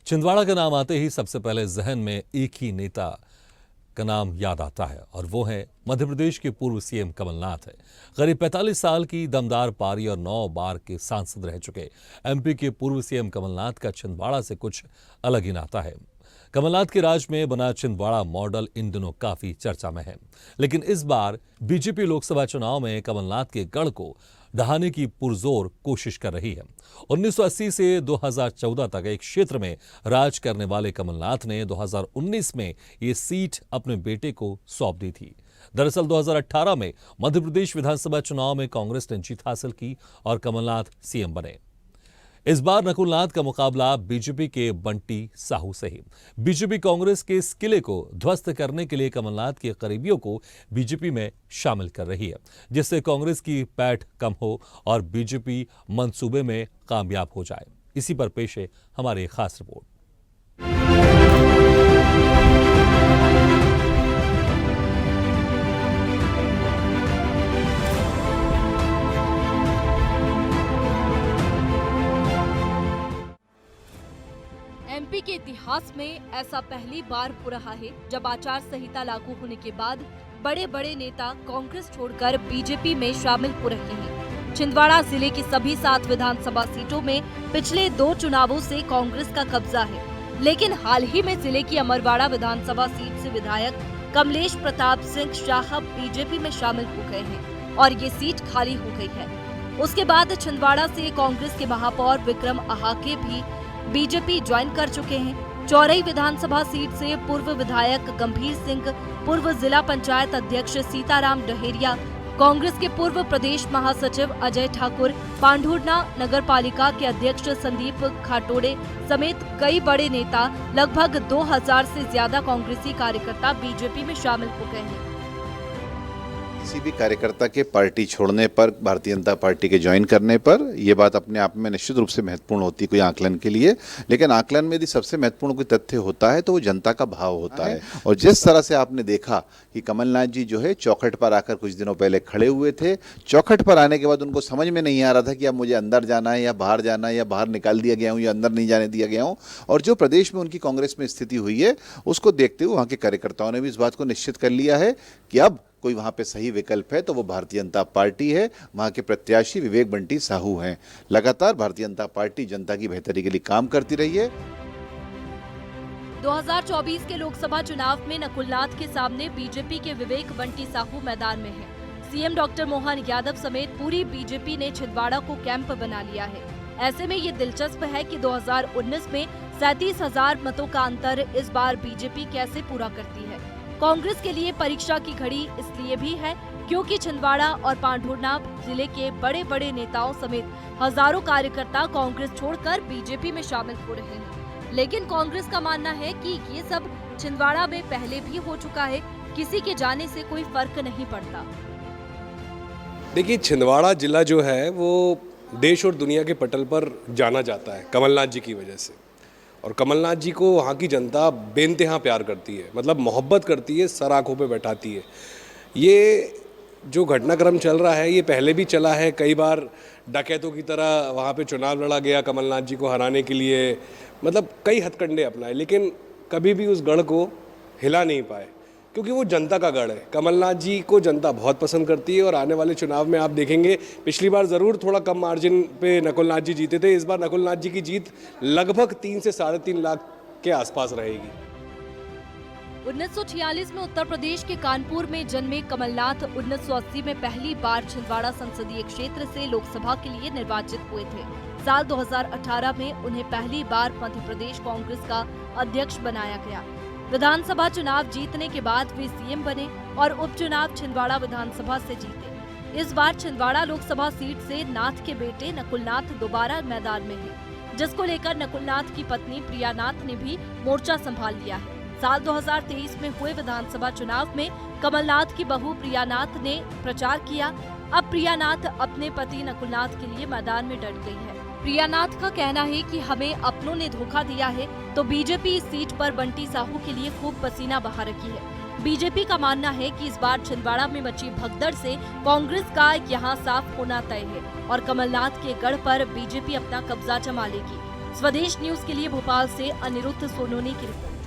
छिंदवाड़ा का नाम आते ही सबसे पहले जहन में एक ही नेता का नाम याद आता है और वो है मध्य प्रदेश के पूर्व सीएम कमलनाथ है। करीब 45 साल की दमदार पारी और 9 बार के सांसद रह चुके एमपी के पूर्व सीएम कमलनाथ का छिंदवाड़ा से कुछ अलग ही नाता है। कमलनाथ के राज में बना छिंदवाड़ा मॉडल इन दिनों काफी चर्चा में है, लेकिन इस बार बीजेपी लोकसभा चुनाव में कमलनाथ के गढ़ को ढहाने की पुरजोर कोशिश कर रही है। 1980 से 2014 तक एक क्षेत्र में राज करने वाले कमलनाथ ने 2019 में ये सीट अपने बेटे को सौंप दी थी। दरअसल 2018 में मध्य प्रदेश विधानसभा चुनाव में कांग्रेस ने जीत हासिल की और कमलनाथ सीएम बने। इस बार नकुलनाथ का मुकाबला बीजेपी के बंटी साहू से ही। बीजेपी कांग्रेस के इस किले को ध्वस्त करने के लिए कमलनाथ के करीबियों को बीजेपी में शामिल कर रही है, जिससे कांग्रेस की पैठ कम हो और बीजेपी मंसूबे में कामयाब हो जाए। इसी पर पेश है हमारी खास रिपोर्ट। एमपी के इतिहास में ऐसा पहली बार हो रहा है जब आचार संहिता लागू होने के बाद बड़े बड़े नेता कांग्रेस छोड़कर बीजेपी में शामिल हो रहे हैं। छिंदवाड़ा जिले की सभी 7 विधानसभा सीटों में पिछले 2 चुनावों से कांग्रेस का कब्जा है, लेकिन हाल ही में जिले की अमरवाड़ा विधानसभा सीट से विधायक कमलेश प्रताप सिंह शाह बीजेपी में शामिल हो गए हैं और ये सीट खाली हो गई है। उसके बाद छिंदवाड़ा से कांग्रेस के महापौर विक्रम आहाके भी बीजेपी ज्वाइन कर चुके हैं। चौरई विधानसभा सीट से पूर्व विधायक गंभीर सिंह, पूर्व जिला पंचायत अध्यक्ष सीताराम डहेरिया, कांग्रेस के पूर्व प्रदेश महासचिव अजय ठाकुर, पांढुर्णा नगर पालिका के अध्यक्ष संदीप खाटोड़े समेत कई बड़े नेता, लगभग 2000 से ज्यादा कांग्रेसी कार्यकर्ता बीजेपी में शामिल हो गए हैं। किसी भी कार्यकर्ता के पार्टी छोड़ने पर, भारतीय जनता पार्टी के ज्वाइन करने पर, यह बात अपने आप में निश्चित रूप से महत्वपूर्ण होती है कोई आकलन के लिए, लेकिन आकलन में यदि सबसे महत्वपूर्ण कोई तथ्य होता है तो वो जनता का भाव होता है। और जिस तरह से आपने देखा कि कमलनाथ जी जो है चौखट पर आकर कुछ दिनों पहले खड़े हुए थे, चौखट पर आने के बाद उनको समझ में नहीं आ रहा था कि अब मुझे अंदर जाना है या बाहर जाना है, या बाहर निकाल दिया गया हूँ या अंदर नहीं जाने दिया गया हूँ। और जो प्रदेश में उनकी कांग्रेस में स्थिति हुई है उसको देखते हुए वहाँ के कार्यकर्ताओं ने भी इस बात को निश्चित कर लिया है कि अब कोई वहां पे सही विकल्प है तो वो भारतीय जनता पार्टी है। वहां के प्रत्याशी विवेक बंटी साहू हैं। लगातार भारतीय जनता पार्टी जनता की बेहतरी के लिए काम करती रही है। 2024 के लोकसभा चुनाव में नकुलनाथ के सामने बीजेपी के विवेक बंटी साहू मैदान में हैं। सीएम डॉक्टर मोहन यादव समेत पूरी बीजेपी ने छिंदवाड़ा को कैंप बना लिया है। ऐसे में ये दिलचस्प है कि 2019 में 37,000 मतों का अंतर इस बार बीजेपी कैसे पूरा करती है। कांग्रेस के लिए परीक्षा की घड़ी इसलिए भी है क्योंकि छिंदवाड़ा और पांढुर्णा जिले के बड़े बड़े नेताओं समेत हजारों कार्यकर्ता कांग्रेस छोड़कर बीजेपी में शामिल हो रहे हैं। लेकिन कांग्रेस का मानना है कि ये सब छिंदवाड़ा में पहले भी हो चुका है, किसी के जाने से कोई फर्क नहीं पड़ता। देखिए, छिंदवाड़ा जिला जो है वो देश और दुनिया के पटल पर जाना जाता है कमलनाथ जी की वजह से, और कमलनाथ जी को वहाँ की जनता बेइंतहा प्यार करती है, मतलब मोहब्बत करती है, सर आँखों पे बैठाती है। ये जो घटनाक्रम चल रहा है ये पहले भी चला है, कई बार डकैतों की तरह वहाँ पे चुनाव लड़ा गया कमलनाथ जी को हराने के लिए, मतलब कई हथकंडे अपनाए, लेकिन कभी भी उस गढ़ को हिला नहीं पाए क्योंकि वो जनता का गढ़ है। कमलनाथ जी को जनता बहुत पसंद करती है और आने वाले चुनाव में आप देखेंगे, पिछली बार ज़रूर थोड़ा कम मार्जिन पे नकुलनाथ जी जीते थे, इस बार नकुलनाथ जी की जीत लगभग 3 से 3.5 लाख के आसपास रहेगी। 1946 में उत्तर प्रदेश के कानपुर में जन्मे कमलनाथ 1980 में पहली बार छिंदवाड़ा संसदीय क्षेत्र से लोकसभा के लिए निर्वाचित हुए थे। साल 2018 में उन्हें पहली बार मध्य प्रदेश कांग्रेस का अध्यक्ष बनाया गया। विधानसभा चुनाव जीतने के बाद वे सीएम बने और उपचुनाव छिंदवाड़ा विधानसभा से जीते। इस बार छिंदवाड़ा लोकसभा सीट से नाथ के बेटे नकुलनाथ दोबारा मैदान में हैं, जिसको लेकर नकुलनाथ की पत्नी प्रियानाथ ने भी मोर्चा संभाल लिया है। साल 2023 में हुए विधानसभा चुनाव में कमलनाथ की बहू प्रियानाथ ने प्रचार किया। अब प्रियानाथ अपने पति नकुलनाथ के लिए मैदान में डट गई है। प्रियानाथ का कहना है कि हमें अपनों ने धोखा दिया है, तो बीजेपी इस सीट पर बंटी साहू के लिए खूब पसीना बहा रही है। बीजेपी का मानना है कि इस बार छिंदवाड़ा में मची भगदड़ से कांग्रेस का यहां साफ होना तय है और कमलनाथ के गढ़ पर बीजेपी अपना कब्जा जमा लेगी। स्वदेश न्यूज के लिए भोपाल से अनिरुद्ध सोनोनी की रिपोर्ट।